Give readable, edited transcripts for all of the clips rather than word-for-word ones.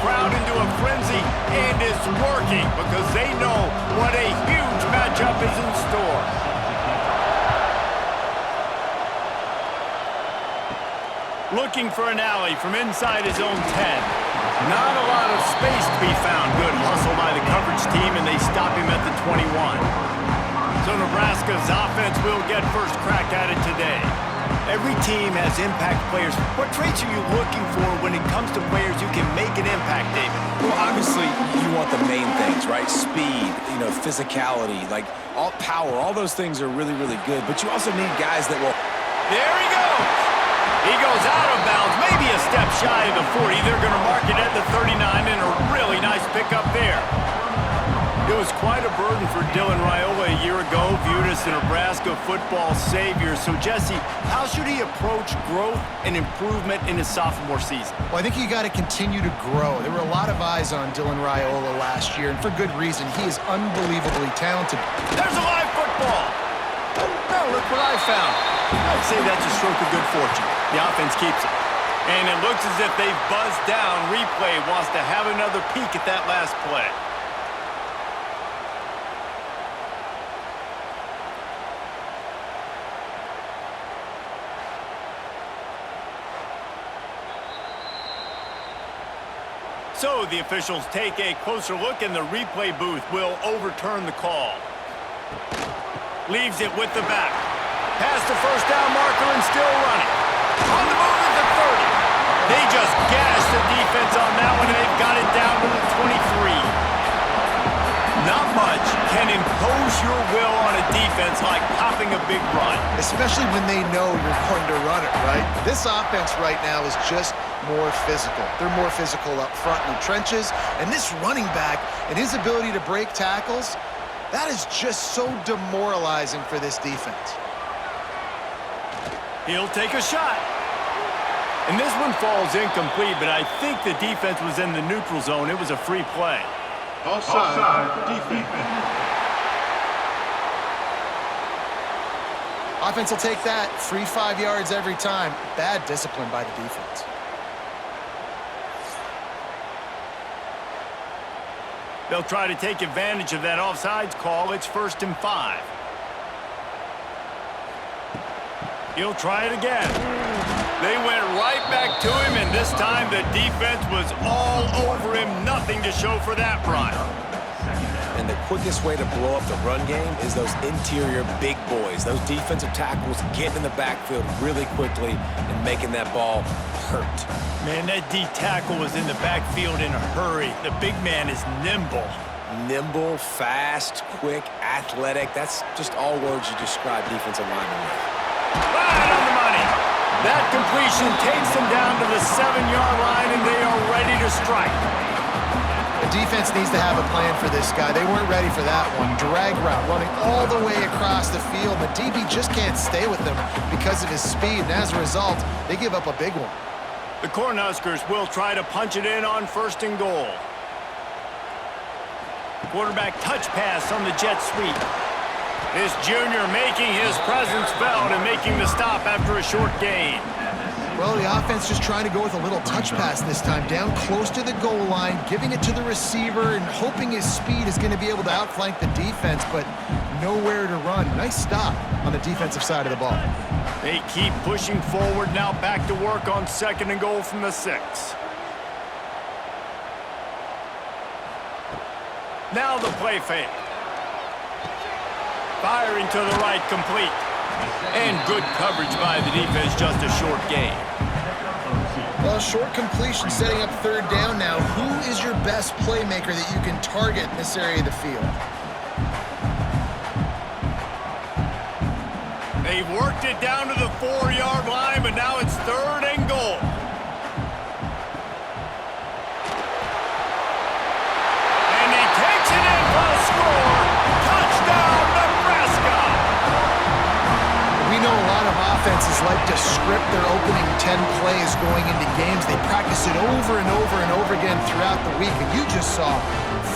crowd into a frenzy, and it's working because they know what a huge matchup is in store. Looking for an alley from inside his own 10. Not a lot of space to be found. Good hustle by the coverage team, and they stop him at the 21. So Nebraska's offense will get first crack at it today. Every team has impact players. What traits are you looking for when it comes to players who can make an impact, David? Well, obviously, you want the main things, right? Speed, physicality, like all power. All those things are really, really good. But you also need guys that will... There he goes! He goes out of bounds, maybe a step shy of the 40. They're going to mark it at the 39, and a really nice pickup there. It was quite a burden for Dylan Raiola a year ago, viewed as the Nebraska football savior. So, Jesse, how should he approach growth and improvement in his sophomore season? Well, I think you got to continue to grow. There were a lot of eyes on Dylan Raiola last year, and for good reason. He is unbelievably talented. There's a live football. Oh, look what I found. I'd say that's a stroke of good fortune. The offense keeps it. And it looks as if they've buzzed down. Replay wants to have another peek at that last play. So the officials take a closer look, and the replay booth will overturn the call. Leaves it with the back. Past the first down marker and still running. On the move at the 30. They just gashed the defense on that one, and they've got it down to the 23. Not much can impose your will on a defense like popping a big run. Especially when they know you're going to run it, right? This offense right now is just more physical. They're more physical up front in the trenches, and this running back and his ability to break tackles, that is just so demoralizing for this defense. He'll take a shot. And this one falls incomplete, but I think the defense was in the neutral zone. It was a free play. Offside, defense. Offense will take that. Free 5 yards every time. Bad discipline by the defense. They'll try to take advantage of that offsides call. It's 1st and 5. He'll try it again. They went right back to him, and this time the defense was all over him. Nothing to show for that run. And the quickest way to blow up the run game is those interior big boys. Those defensive tackles getting in the backfield really quickly and making that ball hurt. Man, that D tackle was in the backfield in a hurry. The big man is nimble. Nimble, fast, quick, athletic. That's just all words you describe defensive linemen with. Right on the money. That completion takes them down to the 7-yard line, and they are ready to strike. The defense needs to have a plan for this guy. They weren't ready for that one. Drag route running all the way across the field. The DB just can't stay with them because of his speed, and as a result, they give up a big one. The Cornhuskers will try to punch it in on 1st and goal. Quarterback touch pass on the jet sweep. This junior making his presence felt and making the stop after a short gain. Well, the offense just trying to go with a little touch pass this time, down close to the goal line, giving it to the receiver and hoping his speed is going to be able to outflank the defense, but nowhere to run. Nice stop on the defensive side of the ball. They keep pushing forward, now back to work on 2nd and goal from the 6. Now the play fake. Firing to the right, complete. And good coverage by the defense, just a short gain. Well, short completion setting up 3rd down now. Who is your best playmaker that you can target in this area of the field? They've worked it down to the 4-yard line, but now it's 3rd and goal. And he takes it in for a score. Touchdown, Nebraska! We know a lot of offenses like to script their opening 10 plays going into games. They practice it over and over and over again throughout the week, and you just saw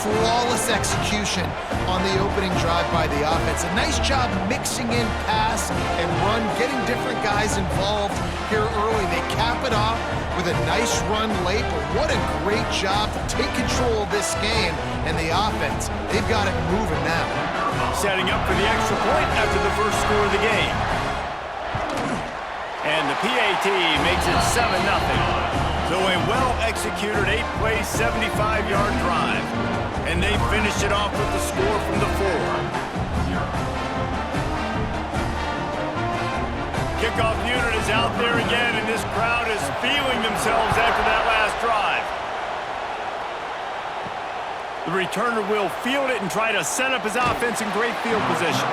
flawless execution on the opening drive by the offense. A nice job mixing in pass and run, getting different guys involved here early. They cap it off with a nice run late, but what a great job to take control of this game, and the offense, they've got it moving now. Setting up for the extra point after the first score of the game. And the PAT makes it 7-0. So a well-executed 8-play, 75-yard drive. And they finish it off with the score from the 4. Kickoff unit is out there again, and this crowd is feeling themselves after that last drive. The returner will field it and try to set up his offense in great field position.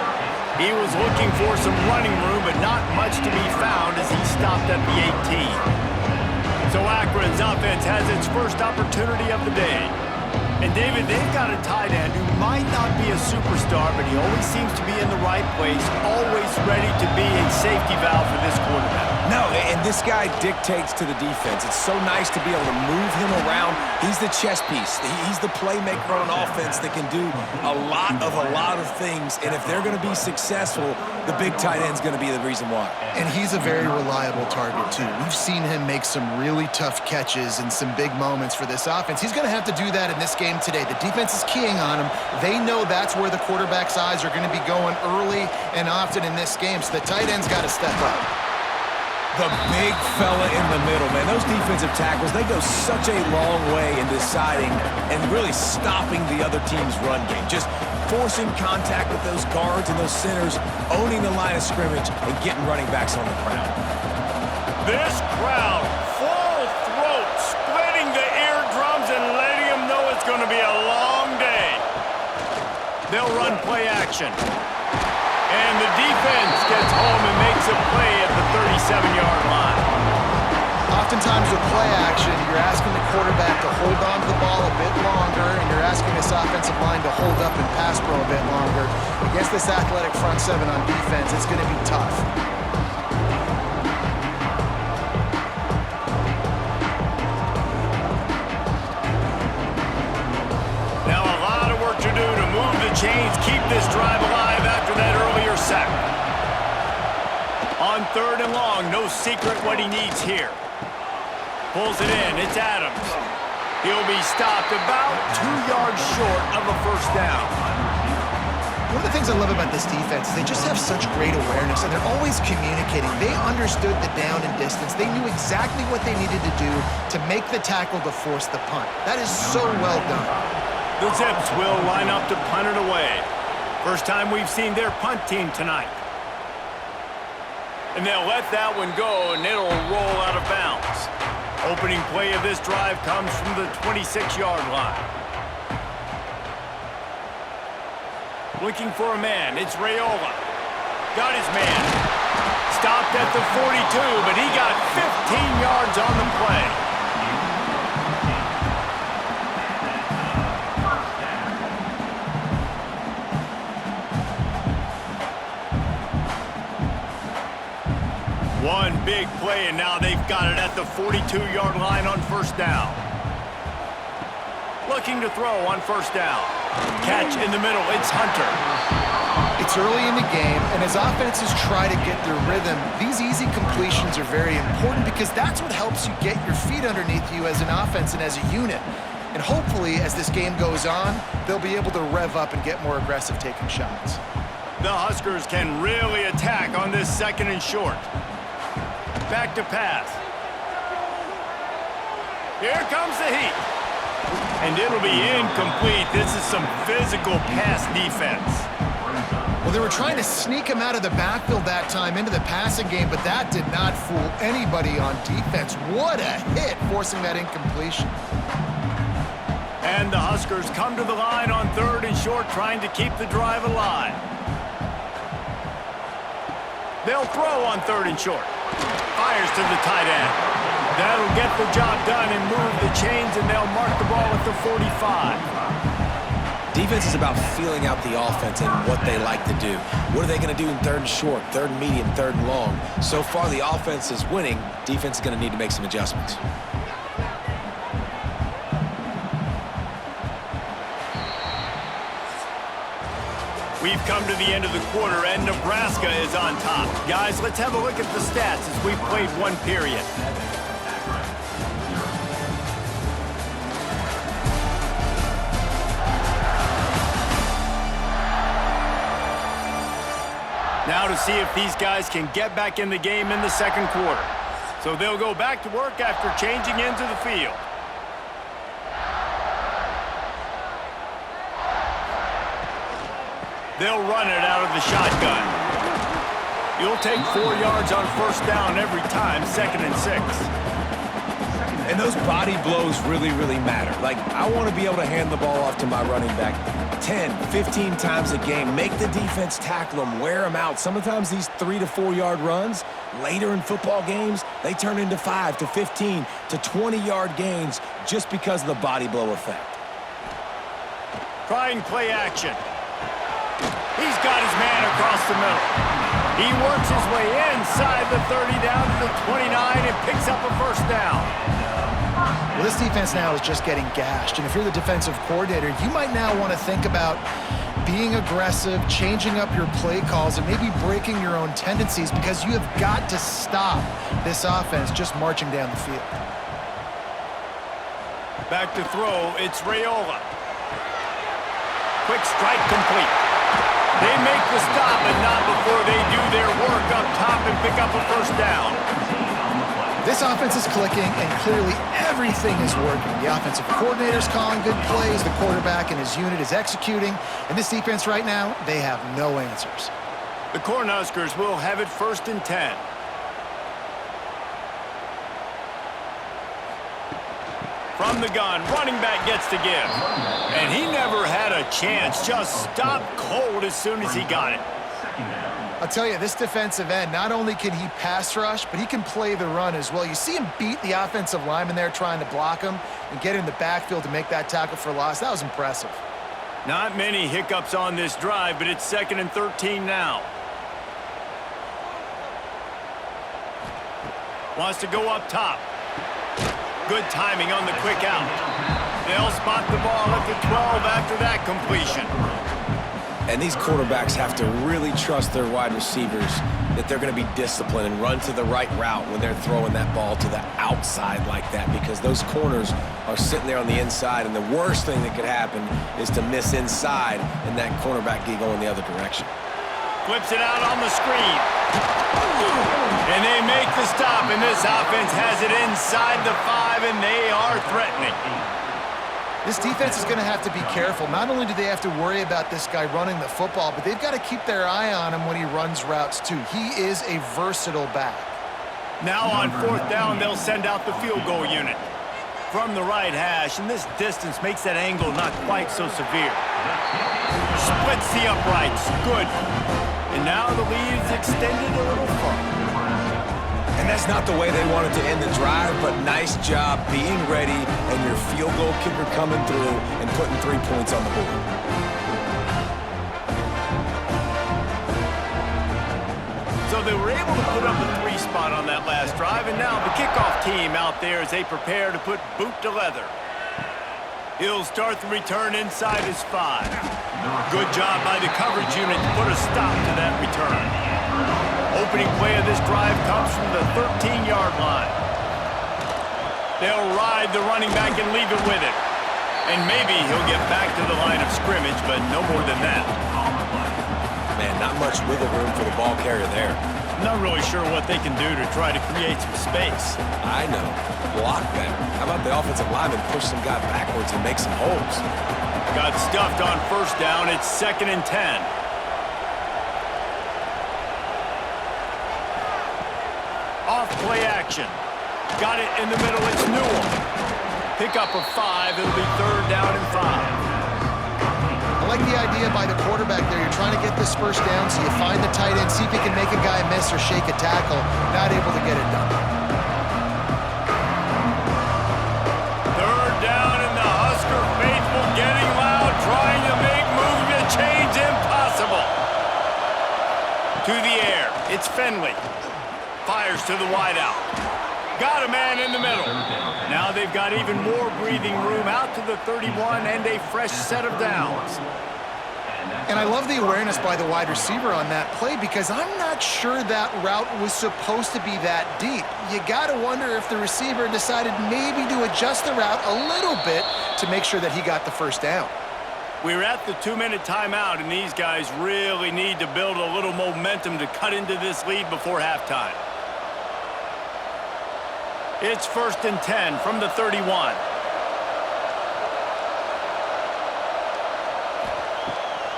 He was looking for some running room, but not much to be found as he stopped at the 18. So Akron's offense has its first opportunity of the day. And David, they've got a tight end who might not be a superstar, but he always seems to be in the right place, always ready to be a safety valve for this quarterback. No, and this guy dictates to the defense. It's so nice to be able to move him around. He's the chess piece. He's the playmaker on offense that can do a lot of things. And if they're going to be successful, the big tight end's going to be the reason why. And he's a very reliable target, too. We've seen him make some really tough catches and some big moments for this offense. He's going to have to do that in this game today. The defense is keying on him. They know that's where the quarterback's eyes are going to be going early and often in this game, so the tight end's got to step up. The big fella in the middle, man. Those defensive tackles, they go such a long way in deciding and really stopping the other team's run game. Just forcing contact with those guards and those centers, owning the line of scrimmage, and getting running backs on the ground. This crowd, full throat, splitting the eardrums and letting them know it's going to be a long day. They'll run play action. And the defense gets home and makes a play at the 37-yard line. Oftentimes with play action, you're asking the quarterback to hold on to the ball a bit longer, and you're asking this offensive line to hold up and pass pro a bit longer. Against this athletic front seven on defense, it's going to be tough. Now a lot of work to do to move the chains, keep this drive alive after that earlier sack. On 3rd and long, no secret what he needs here. Pulls it in, it's Adams. He'll be stopped about 2 yards short of a first down. One of the things I love about this defense is they just have such great awareness, and they're always communicating. They understood the down and distance. They knew exactly what they needed to do to make the tackle to force the punt. That is so well done. The Zips will line up to punt it away. First time we've seen their punt team tonight. And they'll let that one go, and it'll roll out of bounds. Opening play of this drive comes from the 26-yard line. Looking for a man, it's Raiola. Got his man. Stopped at the 42, but he got 15 yards on the play. One big play, and now they've got it at the 42-yard line on first down. Looking to throw on first down. Catch in the middle, it's Hunter. It's early in the game, and as offenses try to get their rhythm, these easy completions are very important because that's what helps you get your feet underneath you as an offense and as a unit. And hopefully, as this game goes on, they'll be able to rev up and get more aggressive taking shots. The Huskers can really attack on this 2nd and short. Back to pass. Here comes the heat. And it'll be incomplete. This is some physical pass defense. Well, they were trying to sneak him out of the backfield that time into the passing game, but that did not fool anybody on defense. What a hit, forcing that incompletion. And the Huskers come to the line on 3rd and short, trying to keep the drive alive. They'll throw on 3rd and short. Fires to the tight end. That'll get the job done and move the chains, and they'll mark the ball at the 45. Defense is about feeling out the offense and what they like to do. What are they going to do in 3rd and short, 3rd and medium, 3rd and long? So far, the offense is winning. Defense is going to need to make some adjustments. We've come to the end of the quarter, and Nebraska is on top. Guys, let's have a look at the stats as we've played one period. Now to see if these guys can get back in the game in the second quarter. So they'll go back to work after changing into the field. They'll run it out of the shotgun. You'll take 4 yards on first down every time, 2nd and 6. And those body blows really, really matter. Like, I want to be able to hand the ball off to my running back 10, 15 times a game. Make the defense tackle them, wear them out. Sometimes these 3 to 4 yard runs, later in football games, they turn into 5 to 15 to 20 yard gains just because of the body blow effect. Trying play action. He's got his man across the middle. He works his way inside the 30 down to the 29 and picks up a first down. Well, this defense now is just getting gashed, and if you're the defensive coordinator, you might now want to think about being aggressive, changing up your play calls, and maybe breaking your own tendencies because you have got to stop this offense just marching down the field. Back to throw, it's Raiola. Quick strike complete. They make the stop, but not before they do their work up top and pick up a first down. This offense is clicking, and clearly everything is working. The offensive coordinator's calling good plays, the quarterback and his unit is executing, and this defense right now, they have no answers. The Cornhuskers will have it 1st and 10. From the gun, running back gets to give. And he never had a chance, just stopped cold as soon as he got it. I'll tell you, this defensive end, not only can he pass rush, but he can play the run as well. You see him beat the offensive lineman there trying to block him and get in the backfield to make that tackle for loss. That was impressive. Not many hiccups on this drive, but it's 2nd and 13 now. Wants to go up top. Good timing on the quick out. They'll spot the ball at the 12 after that completion. And these quarterbacks have to really trust their wide receivers that they're going to be disciplined and run to the right route when they're throwing that ball to the outside like that, because those corners are sitting there on the inside, and the worst thing that could happen is to miss inside and that cornerback get going the other direction. Flips it out on the screen. And they make the stop, and this offense has it inside the 5, and they are threatening. This defense is going to have to be careful. Not only do they have to worry about this guy running the football, but they've got to keep their eye on him when he runs routes too. He is a versatile back. Now on 4th down, they'll send out the field goal unit. From the right hash, and this distance makes that angle not quite so severe. Splits the uprights. Good. And now the lead is extended a little further. And that's not the way they wanted to end the drive, but nice job being ready and your field goal kicker coming through and putting 3 points on the board. So they were able to put up a 3 spot on that last drive, and now the kickoff team out there as they prepare to put boot to leather. He'll start the return inside his 5. Good job by the coverage unit to put a stop to that return. Opening play of this drive comes from the 13-yard line. They'll ride the running back and leave it with him. And maybe he'll get back to the line of scrimmage, but no more than that. Man, not much wiggle room for the ball carrier there. I'm not really sure what they can do to try to create some space. I know. Block better. How about the offensive lineman push some guy backwards and make some holes? Got stuffed on 1st down. It's 2nd and 10. Off play action. Got it in the middle. It's Newell. Pick up of 5. It'll be 3rd down and 5. I like the idea by the quarterback there. You're trying to get this first down, so you find the tight end, see if he can make a guy miss or shake a tackle. Not able to get it done. 3rd down, and the Husker faithful getting loud, trying to make moving the chains impossible. To the air. It's Finley. Fires to the wideout. Got a man in the middle. Now they've got even more breathing room out to the 31 and a fresh set of downs. And I love the awareness by the wide receiver on that play because I'm not sure that route was supposed to be that deep. You got to wonder if the receiver decided maybe to adjust the route a little bit to make sure that he got the first down. We're at the 2-minute timeout, and these guys really need to build a little momentum to cut into this lead before halftime. It's 1st and 10 from the 31.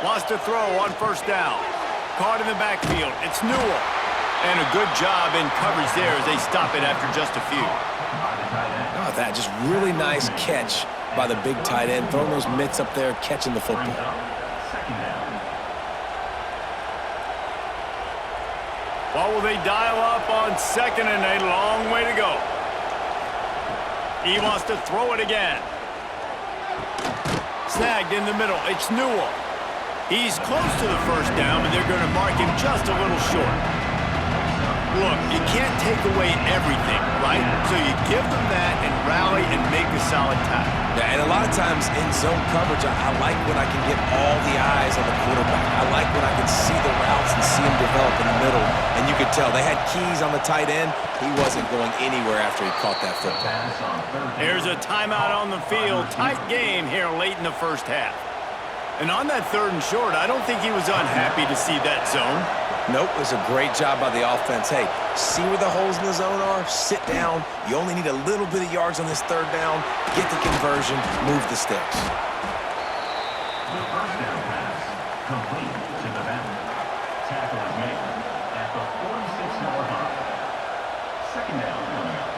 Wants to throw on 1st down. Caught in the backfield. It's Newell. And a good job in coverage there as they stop it after just a few. Oh, that just really nice catch by the big tight end, throwing those mitts up there, catching the football. Well, will they dial up on 2nd and a long way to go? He wants to throw it again. Snagged in the middle. It's Newell. He's close to the 1st down, but they're going to mark him just a little short. Look, you can't take away everything, right? So you give them that and rally and make a solid tackle. Yeah, and a lot of times in zone coverage, I like when I can get all the eyes on the quarterback. I like when I can see the routes and see him develop in the middle. And you could tell they had keys on the tight end. He wasn't going anywhere after he caught that football. There's a timeout on the field. Tight game here late in the 1st half. And on that 3rd and short, I don't think he was unhappy to see that zone. Nope, it was a great job by the offense. Hey, see where the holes in the zone are? Sit down. You only need a little bit of yards on this 3rd down. Get the conversion. Move the sticks. The 1st down pass complete to the boundary. Tackle is made at the 46-yard line. 2nd down coming up.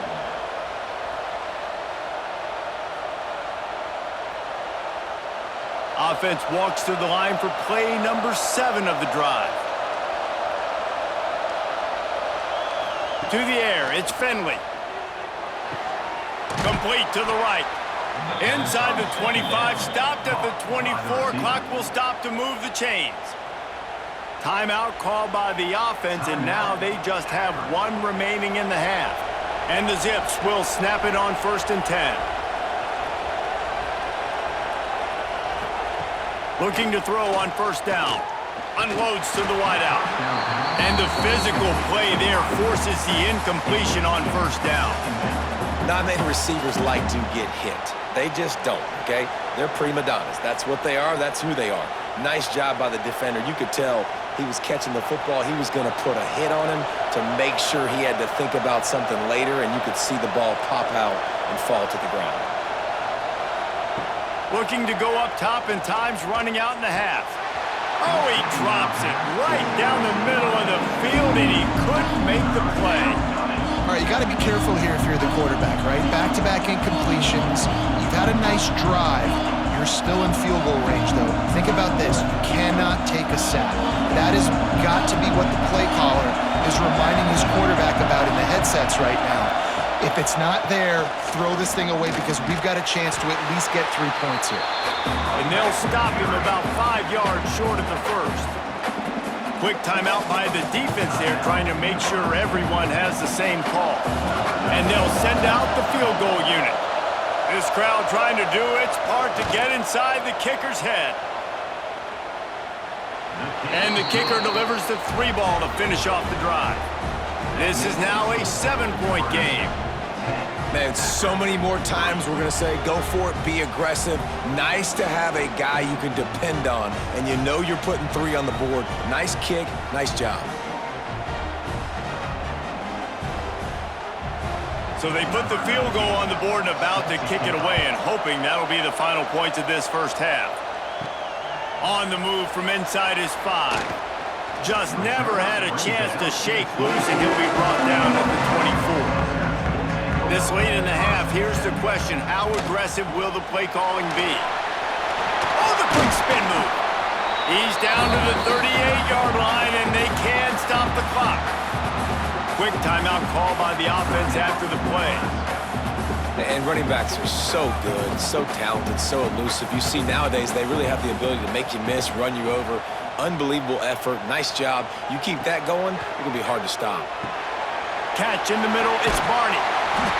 Offense walks to the line for play number 7 of the drive. To the air, it's Finley. Complete to the right. Inside the 25, stopped at the 24. Clock will stop to move the chains. Timeout called by the offense, and now they just have 1 remaining in the half. And the Zips will snap it on 1st and 10. Looking to throw on 1st down. Unloads to the wideout. And the physical play there forces the incompletion on 1st down. Not many receivers like to get hit. They just don't, okay? They're prima donnas. That's what they are. That's who they are. Nice job by the defender. You could tell he was catching the football. He was going to put a hit on him to make sure he had to think about something later, and you could see the ball pop out and fall to the ground. Looking to go up top, and time's running out in the half. Oh, he drops it right down the middle of the field, and he couldn't make the play. All right, you got to be careful here if you're the quarterback, right? Back-to-back incompletions. You've had a nice drive. You're still in field goal range, though. Think about this. You cannot take a sack. That has got to be what the play caller is reminding his quarterback about in the headsets right now. If it's not there, throw this thing away because we've got a chance to at least get 3 points here. And they'll stop him about 5 yards short of the 1st. Quick timeout by the defense there, trying to make sure everyone has the same call. And they'll send out the field goal unit. This crowd trying to do its part to get inside the kicker's head. And the kicker delivers the 3 ball to finish off the drive. This is now a 7-point game. Man, so many more times we're going to say, go for it, be aggressive. Nice to have a guy you can depend on, and you know you're putting 3 on the board. Nice kick, nice job. So they put the field goal on the board and about to kick it away, and hoping that'll be the final points of this 1st half. On the move from inside is 5. Just never had a chance to shake loose, and he'll be brought down at the 24. This late in the half, here's the question. How aggressive will the play calling be? Oh, the quick spin move. He's down to the 38-yard line, and they can stop the clock. Quick timeout call by the offense after the play. And running backs are so good, so talented, so elusive. You see nowadays they really have the ability to make you miss, run you over. Unbelievable effort. Nice job. You keep that going, it's going to be hard to stop. Catch in the middle, it's Barney.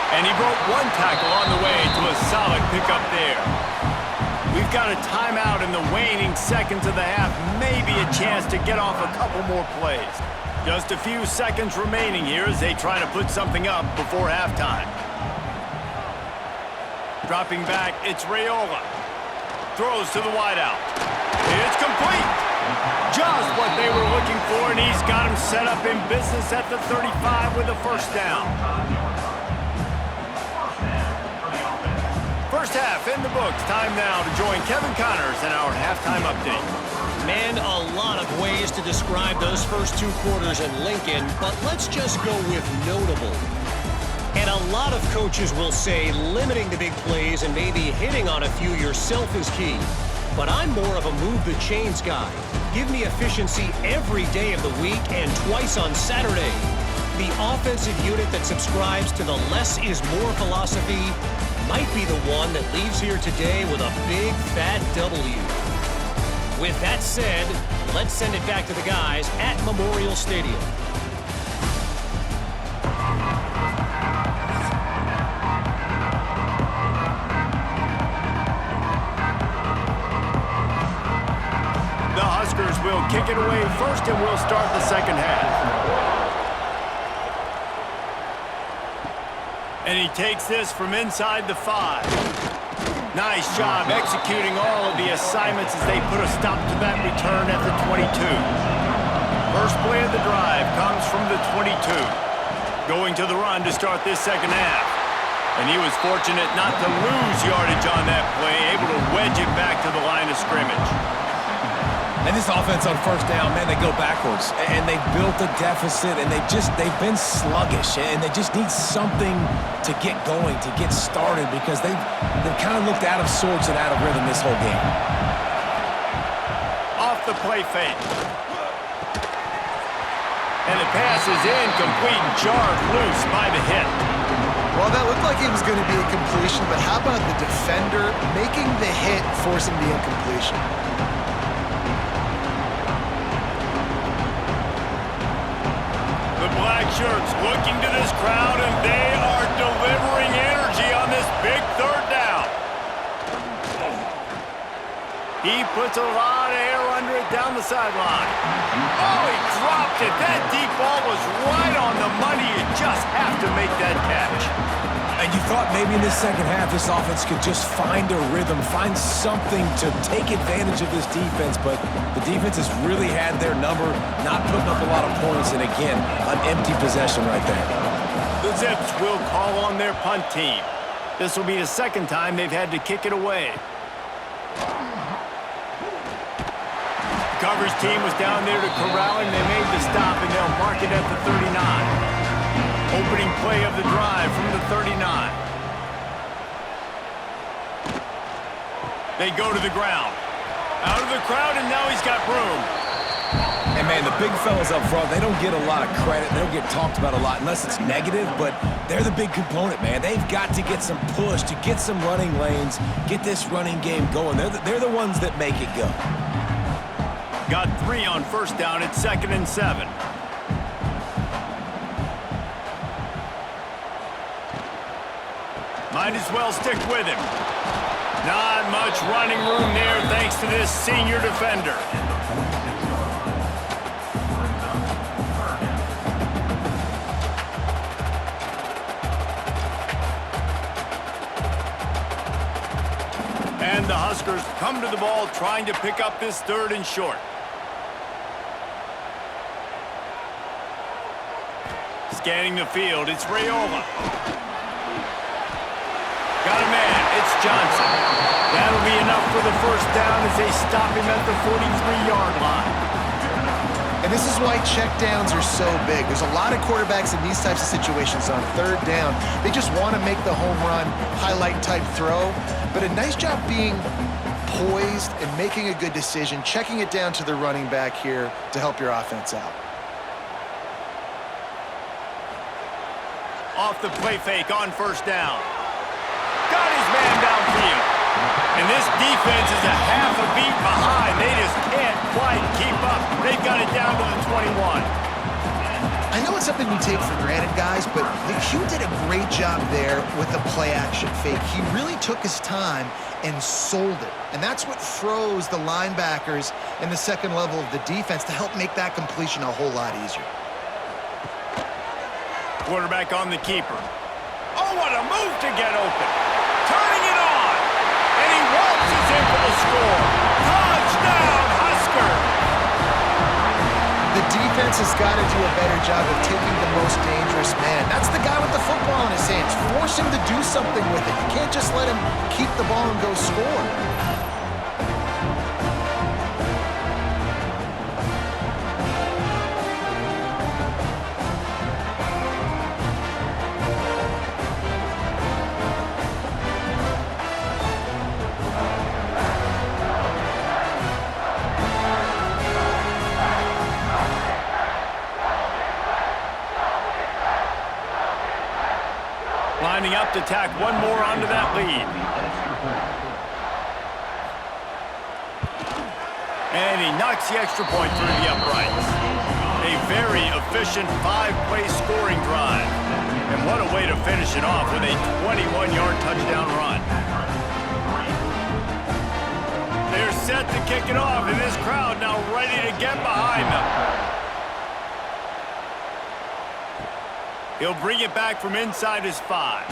And he broke 1 tackle on the way to a solid pickup there. We've got a timeout in the waning seconds of the half. Maybe a chance to get off a couple more plays. Just a few seconds remaining here as they try to put something up before halftime. Dropping back, it's Raiola. Throws to the wideout. It's complete. Just what they were looking for, and he's got him set up in business at the 35 with a first down. First half in the books. Time now to join Kevin Connors in our halftime update. Man, a lot of ways to describe those first 2 quarters in Lincoln, but let's just go with notable. And a lot of coaches will say limiting the big plays and maybe hitting on a few yourself is key. But I'm more of a move the chains guy. Give me efficiency every day of the week and twice on Saturday. The offensive unit that subscribes to the less is more philosophy might be the one that leaves here today with a big fat W. With that said, let's send it back to the guys at Memorial Stadium. The Huskers will kick it away first, and we'll start the second half. And he takes this from inside the 5. Nice job executing all of the assignments as they put a stop to that return at the 22. First play of the drive comes from the 22. Going to the run to start this second half. And he was fortunate not to lose yardage on that play, able to wedge it back to the line of scrimmage. And this offense on first down, man, they go backwards. And they've built a deficit, and they've been sluggish. And they just need something to get going, to get started, because they've kind of looked out of sorts and out of rhythm this whole game. Off the play fake. And the pass is incomplete and jarred loose by the hit. Well, that looked like it was going to be a completion, but how about the defender making the hit, forcing the incompletion? The black shirts looking to this crowd, and they are delivering energy on this big third down. He puts a lot of air under it down the sideline. Oh, he dropped it. That deep ball was right on the money. You just have to make that catch. And you thought maybe in this second half this offense could just find a rhythm, find something to take advantage of this defense, but the defense has really had their number, not putting up a lot of points, and again, an empty possession right there. The Zips will call on their punt team. This will be the second time they've had to kick it away. The coverage team was down there to corral him. They made the stop, and they'll mark it at the 39. Opening play of the drive from the 39. They go to the ground. Out of the crowd, and now he's got room. And, man, the big fellas up front, they don't get a lot of credit. They don't get talked about a lot unless it's negative, but they're the big component, man. They've got to get some push, to get some running lanes, get this running game going. They're the ones that make it go. Got 3 on first down. It's 2nd and 7. Might as well stick with him. Not much running room there thanks to this senior defender. And the Huskers come to the ball trying to pick up this 3rd and short. Scanning the field, it's Raiola. Got a man, it's Johnson. That'll be enough for the first down as they stop him at the 43-yard line. And this is why checkdowns are so big. There's a lot of quarterbacks in these types of situations on 3rd down. They just want to make the home run, highlight type throw. But a nice job being poised and making a good decision, checking it down to the running back here to help your offense out. Off the play fake on first down. Got his man downfield. And this defense is a half a beat behind. They just can't quite keep up. They've got it down to the 21. I know it's something we take for granted, guys, but Hugh did a great job there with the play-action fake. He really took his time and sold it. And that's what froze the linebackers in the second level of the defense to help make that completion a whole lot easier. Quarterback on the keeper. Oh, what a move to get open. Turning it on. And he waltzes in for the defense has got to do a better job of taking the most dangerous man. That's the guy with the football in his hands. Force him to do something with it. You can't just let him keep the ball and go score. Lining up to tack one more onto that lead. And he knocks the extra point through the uprights. A very efficient 5-play scoring drive. And what a way to finish it off with a 21-yard touchdown run. They're set to kick it off, and this crowd now ready to get behind them. He'll bring it back from inside his 5.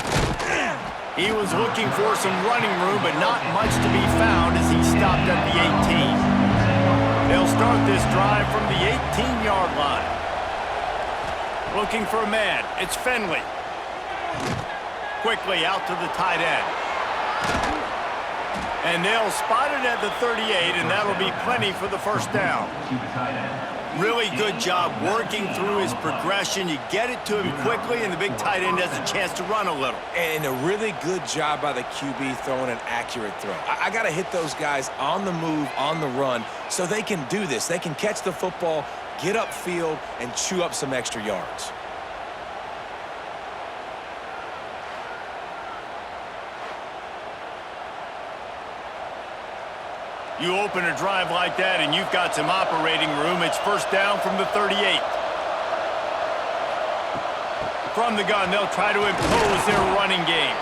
He was looking for some running room, but not much to be found as he stopped at the 18. They'll start this drive from the 18-yard line. Looking for a man. It's Finley. Quickly out to the tight end. And they'll spot it at the 38, and that'll be plenty for the first down. Really good job working through his progression. You get it to him quickly, and the big tight end has a chance to run a little. And a really good job by the QB throwing an accurate throw. I got to hit those guys on the move, on the run, so they can do this. They can catch the football, get upfield, and chew up some extra yards. You open a drive like that and you've got some operating room. It's first down from the 38. From the gun, they'll try to impose their running game.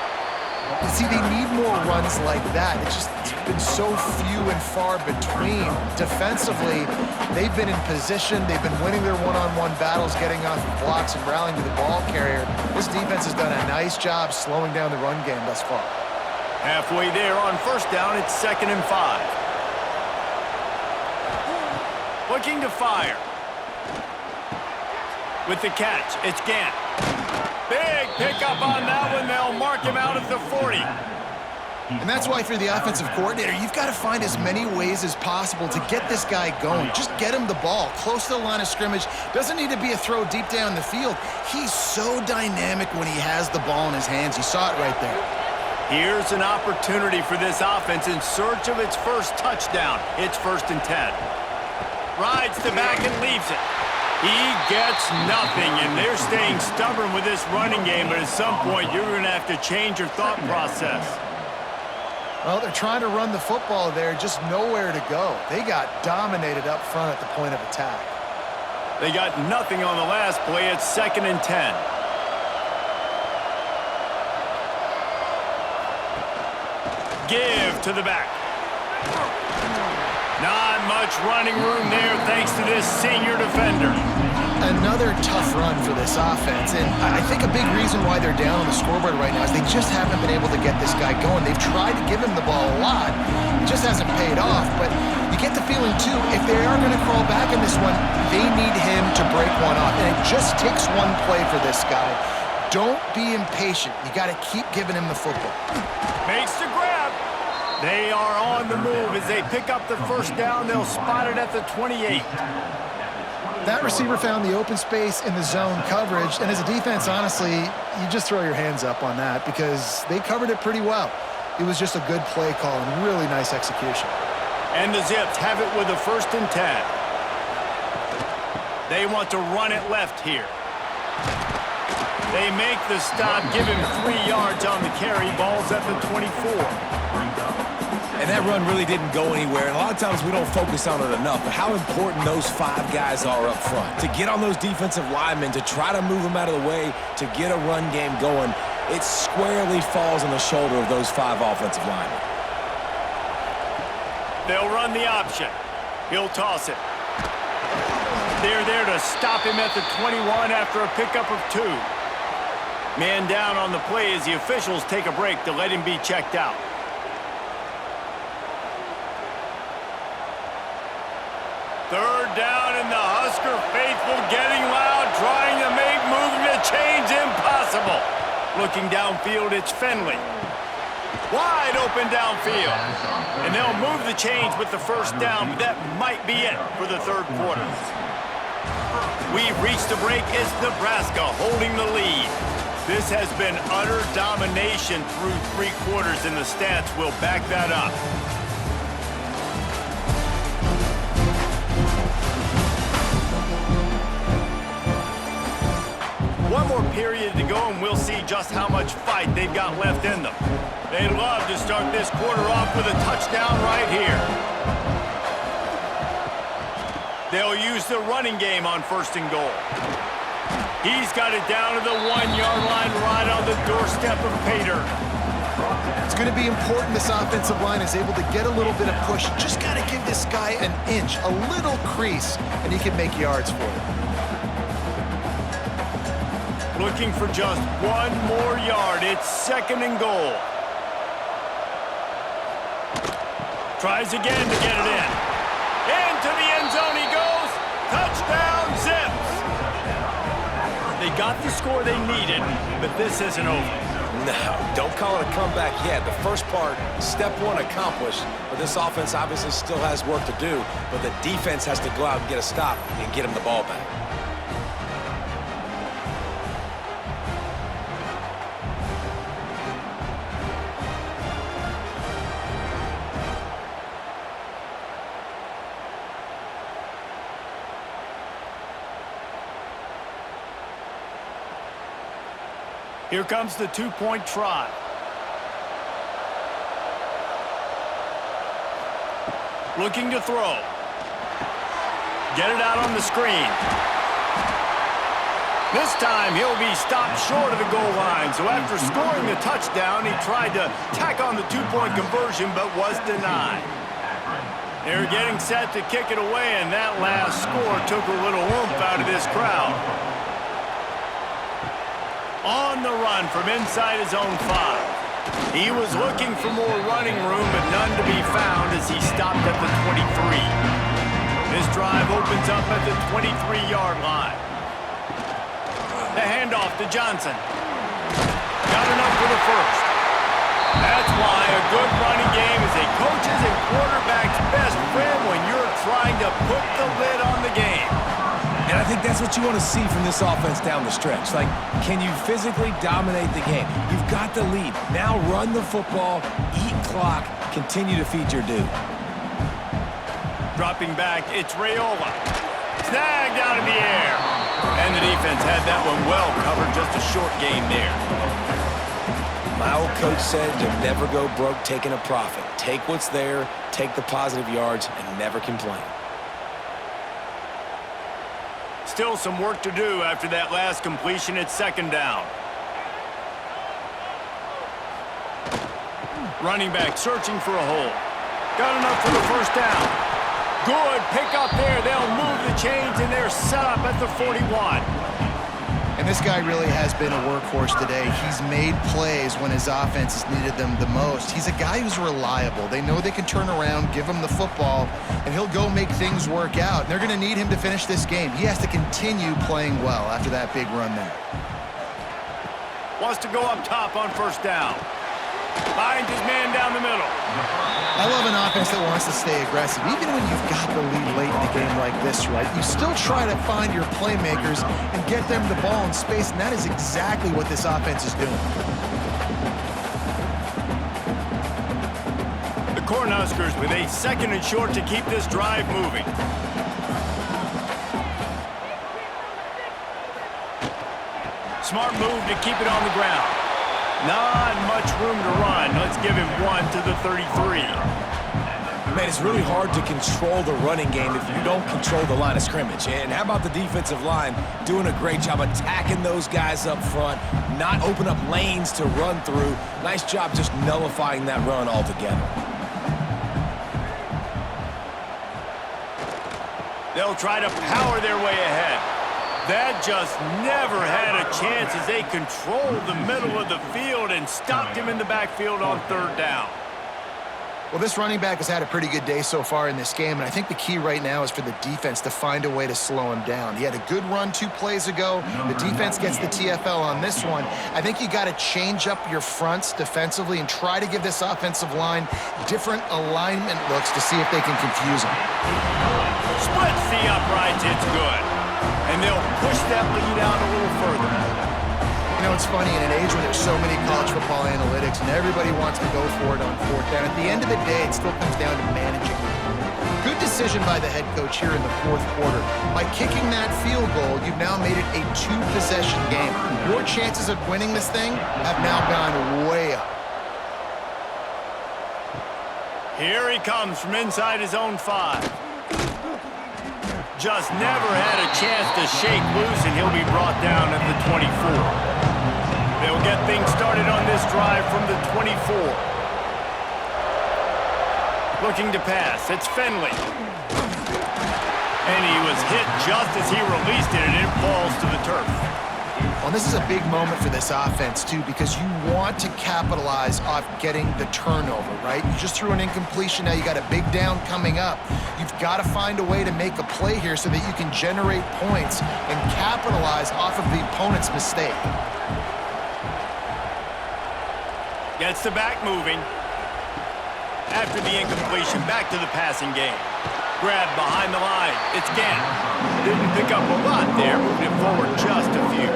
See, they need more runs like that. It's been so few and far between. Defensively, they've been in position. They've been winning their one-on-one battles, getting off of blocks and rallying to the ball carrier. This defense has done a nice job slowing down the run game thus far. Halfway there on first down, it's 2nd and 5. Looking to fire. With the catch, it's Gant. Big pickup on that one. They'll mark him out at the 40. And that's why, for the offensive coordinator, you've got to find as many ways as possible to get this guy going. Just get him the ball close to the line of scrimmage. Doesn't need to be a throw deep down the field. He's so dynamic when he has the ball in his hands. You saw it right there. Here's an opportunity for this offense in search of its first touchdown. It's 1st and 10. Rides the back and leaves it. He gets nothing, and they're staying stubborn with this running game, but at some point you're going to have to change your thought process. Well, they're trying to run the football there, just nowhere to go. They got dominated up front at the point of attack. They got nothing on the last play. It's 2nd and 10. Give to the back. Not much running room there thanks to this senior defender. Another tough run for this offense, and I think a big reason why they're down on the scoreboard right now is they just haven't been able to get this guy going. They've tried to give him the ball a lot. It just hasn't paid off, but you get the feeling, too, if they are going to crawl back in this one, they need him to break one off, and it just takes one play for this guy. Don't be impatient. You got to keep giving him the football. Makes the grab. They are on the move as they pick up the first down. They'll spot it at the 28. That receiver found the open space in the zone coverage, and as a defense, honestly, you just throw your hands up on that because they covered it pretty well. It was just a good play call and really nice execution. And the Zips have it with a 1st and 10. They want to run it left here. They make the stop, give him 3 yards on the carry. Ball's at the 24. And that run really didn't go anywhere. And a lot of times we don't focus on it enough, but how important those 5 guys are up front. To get on those defensive linemen, to try to move them out of the way, to get a run game going, it squarely falls on the shoulder of those 5 offensive linemen. They'll run the option. He'll toss it. They're there to stop him at the 21 after a pickup of 2. Man down on the play as the officials take a break to let him be checked out. Third down, and the Huskers Cornhusker faithful getting loud, trying to make moving the chains impossible. Looking downfield, it's Finley. Wide open downfield. And they'll move the chains with the first down, but that might be it for the third quarter. We've reached the break. It's Nebraska holding the lead. This has been utter domination through 3 quarters, and the stats will back that up. One more period to go, and we'll see just how much fight they've got left in them. They'd love to start this quarter off with a touchdown right here. They'll use the running game on 1st and goal. He's got it down to the 1-yard line right on the doorstep of Pater. It's going to be important this offensive line is able to get a little bit of push. Just got to give this guy an inch, a little crease, and he can make yards for it. Looking for just 1 more yard. It's 2nd and goal. Tries again to get it in. Into the end zone he goes. Touchdown, Zips. They got the score they needed, but this isn't over. No, don't call it a comeback yet. The first part, step 1 accomplished, but this offense obviously still has work to do, but the defense has to go out and get a stop and get him the ball back. Here comes the 2-point try. Looking to throw. Get it out on the screen. This time he'll be stopped short of the goal line. So after scoring the touchdown, he tried to tack on the 2-point conversion but was denied. They're getting set to kick it away, and that last score took a little oomph out of this crowd. On the run from inside his own 5. He was looking for more running room, but none to be found as he stopped at the 23. This drive opens up at the 23-yard line. The handoff to Johnson. Got enough for the first. That's why a good running game is a coach's and quarterback's best friend when you're trying to put the lid on the game. And I think that's what you want to see from this offense down the stretch. Like, can you physically dominate the game? You've got the lead. Now run the football, eat clock, continue to feed your dude. Dropping back, it's Raiola. Snagged out of the air. And the defense had that one well covered, just a short gain there. My old coach said to never go broke taking a profit. Take what's there, take the positive yards, and never complain. Still some work to do after that last completion at 2nd down. Running back searching for a hole. Got enough for the first down. Good pick up there. They'll move the chains, and they're set up at the 41. And this guy really has been a workhorse today. He's made plays when his offense has needed them the most. He's a guy who's reliable. They know they can turn around, give him the football, and he'll go make things work out. And they're going to need him to finish this game. He has to continue playing well after that big run there. Wants to go up top on 1st down. Finds his man down the middle. I love an offense that wants to stay aggressive. Even when you've got the lead late in the game like this, right, you still try to find your playmakers and get them the ball in space, and that is exactly what this offense is doing. The Cornhuskers with a 2nd and short to keep this drive moving. Smart move to keep it on the ground. Not much room to run. Let's give him 1 to the 33. Man, it's really hard to control the running game if you don't control the line of scrimmage. And how about the defensive line doing a great job attacking those guys up front, not open up lanes to run through. Nice job just nullifying that run altogether. They'll try to power their way ahead. That just never had a chance as they controlled the middle of the field and stopped him in the backfield on 3rd down. Well, this running back has had a pretty good day so far in this game, and I think the key right now is for the defense to find a way to slow him down. He had a good run 2 plays ago. The defense gets the TFL on this one. I think you got to change up your fronts defensively and try to give this offensive line different alignment looks to see if they can confuse him. Splits the uprights, it's good. And they'll push that lead out a little further. You know, it's funny, in an age where there's so many college football analytics and everybody wants to go for it on 4th down, at the end of the day, it still comes down to managing. Good decision by the head coach here in the 4th quarter. By kicking that field goal, you've now made it a 2-possession game. Your chances of winning this thing have now gone way up. Here he comes from inside his own 5. Just never had a chance to shake loose, and he'll be brought down at the 24. They'll get things started on this drive from the 24. Looking to pass. It's Finley. And he was hit just as he released it, and it falls to the turf. Well, this is a big moment for this offense, too, because you want to capitalize off getting the turnover, right? You just threw an incompletion. Now you got a big down coming up. You've got to find a way to make a play here so that you can generate points and capitalize off of the opponent's mistake. Gets the back moving. After the incompletion, back to the passing game. Grab behind the line. It's Gant. Didn't pick up a lot there, moving it forward just a few.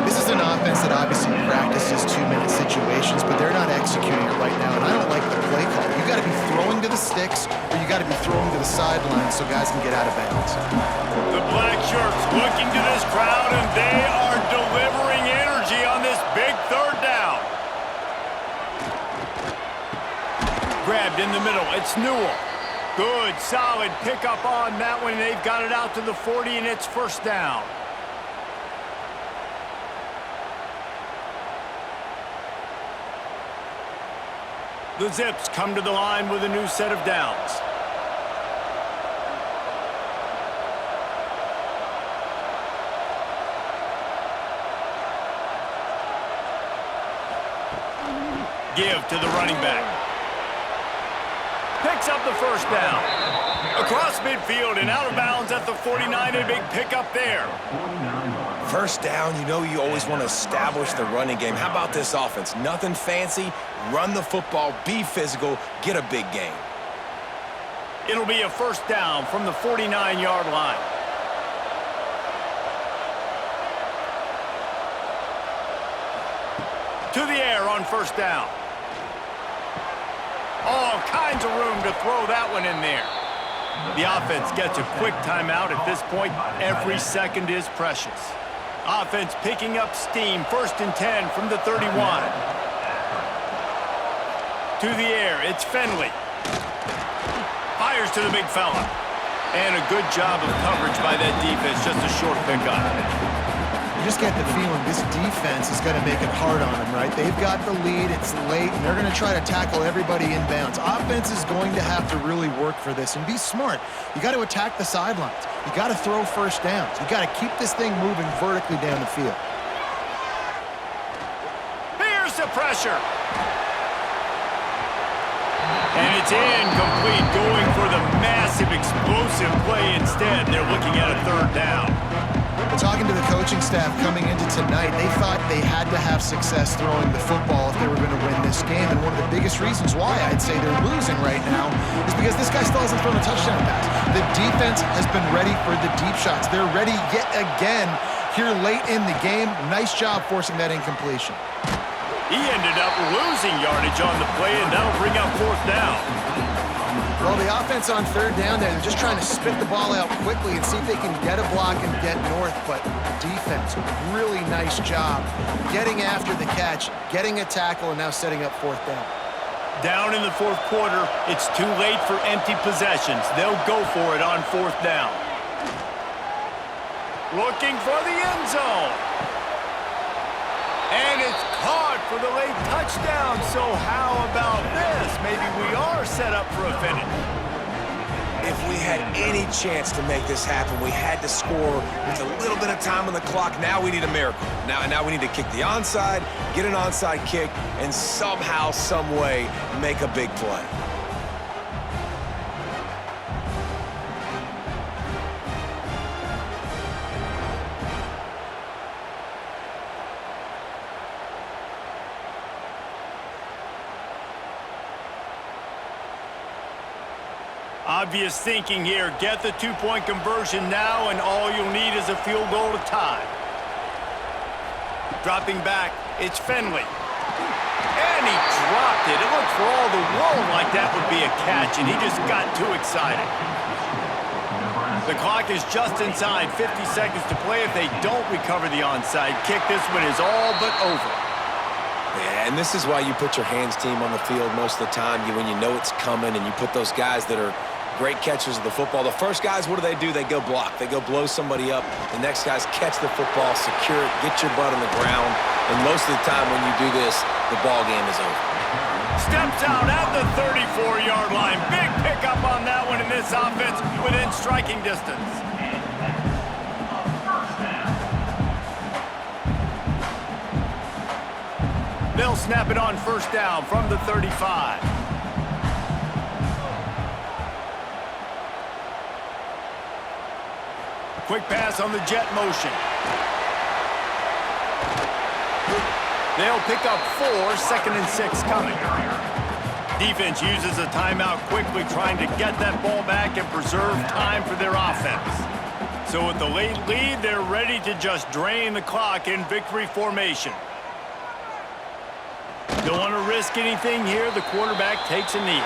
This is an offense that obviously practices 2-minute situations, but they're not executing it right now, and I don't like the play call. You got to be throwing to the sticks, or you got to be throwing to the sideline so guys can get out of bounds. The black shirts looking to this crowd, and they are delivering energy on this big 3rd down. Grabbed in the middle. It's Newell. Good, solid pickup on that one. They've got it out to the 40, and it's 1st down. The Zips come to the line with a new set of downs. Give to the running back. Picks up the 1st down. Across midfield and out of bounds at the 49. A big pickup there. 1st down, you know you always want to establish the running game. How about this offense? Nothing fancy. Run the football, be physical, get a big gain. It'll be a 1st down from the 49-yard line. To the air on 1st down. All kinds of room to throw that one in there. The offense gets a quick timeout at this point. Every second is precious. Offense picking up steam. 1st and 10 from the 31. To the air, it's Finley. Fires to the big fella. And a good job of coverage by that defense. Just a short pickup. You just get the feeling this defense is going to make it hard on them, right? They've got the lead, it's late, and they're going to try to tackle everybody inbounds. Offense is going to have to really work for this and be smart. You got to attack the sidelines. You got to throw 1st downs. You got to keep this thing moving vertically down the field. Here's the pressure. And it's incomplete, going for the massive explosive play instead. They're looking at a 3rd down. Talking to the coaching staff coming into tonight, they thought they had to have success throwing the football if they were going to win this game. And one of the biggest reasons why I'd say they're losing right now is because this guy still hasn't thrown a touchdown pass. The defense has been ready for the deep shots. They're ready yet again here late in the game. Nice job forcing that incompletion. He ended up losing yardage on the play, and that'll bring up 4th down. Well, the offense on 3rd down there, they're just trying to spit the ball out quickly and see if they can get a block and get north. But defense, really nice job getting after the catch, getting a tackle, and now setting up 4th down. Down in the 4th quarter, it's too late for empty possessions. They'll go for it on 4th down. Looking for the end zone. And it's caught for the late touchdown. So how about this? Maybe we are set up for a finish. if we had any chance to make this happen, we had to score with a little bit of time on the clock. Now we need a miracle. Now we need to kick the onside, get an onside kick, and somehow, some way, make a big play. Obvious thinking here. Get the two-point conversion now, and all you'll need is a field goal to tie. Dropping back, it's Finley. And he dropped it. It looked for all the world like that would be a catch, and he just got too excited. The clock is just inside 50 seconds to play. If they don't recover the onside kick, this one is all but over. Yeah, and this is why you put your hands team on the field most of the time. When you know it's coming, and you put those guys that are great catchers of the football. The first guys, what do? They go block. They go blow somebody up. The next guys catch the football, secure it, get your butt on the ground. And most of the time when you do this, the ball game is over. Steps out at the 34-yard line. Big pickup on that one in this offense within striking distance. They'll snap it on first down from the 35. Quick pass on the jet motion. They'll pick up 4, 2nd and 6 coming. Defense uses a timeout quickly, trying to get that ball back and preserve time for their offense. So with the late lead, they're ready to just drain the clock in victory formation. Don't want to risk anything here. The quarterback takes a knee.